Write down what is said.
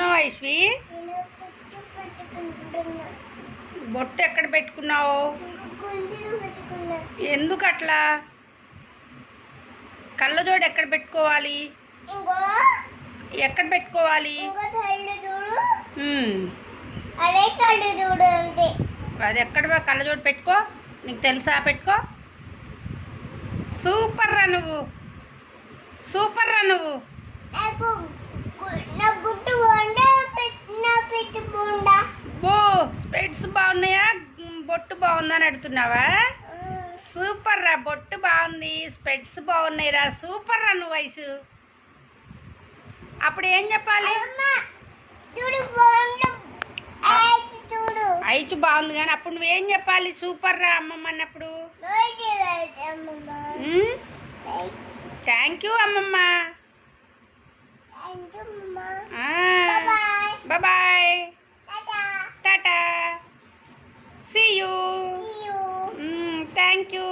పెట్టుకున్నావు ఐశ్వి? బొట్టు ఎక్కడ పెట్టుకున్నావు? ఎందుకు అట్లా? కళ్ళజోడు ఎక్కడ పెట్టుకోవాలి? ఎక్కడ పెట్టుకోవాలి? అది ఎక్కడ కళ్ళజోడు పెట్టుకో. నీకు తెలుసా? పెట్టుకో. సూపర్ రా నువ్వు, సూపర్ రా నువ్వు. బో స్పెట్స్ బాగున్నాయా, బొట్టు బాగుందని అడుగుతున్నావా? సూపర్ రా, బొట్టు బాగుంది, స్పెట్స్ బాగున్నాయి రా, సూపర్ రా నువ్వు వయసు. అప్పుడు ఏం చెప్పాలి? ఐచు బాగుంది కానీ అప్పుడు నువ్వేం చెప్పాలి? సూపర్ రా అమ్మమ్మ అన్నప్పుడు. థ్యాంక్ యూ అమ్మమ్మ. Bye, tata, see you. Thank you.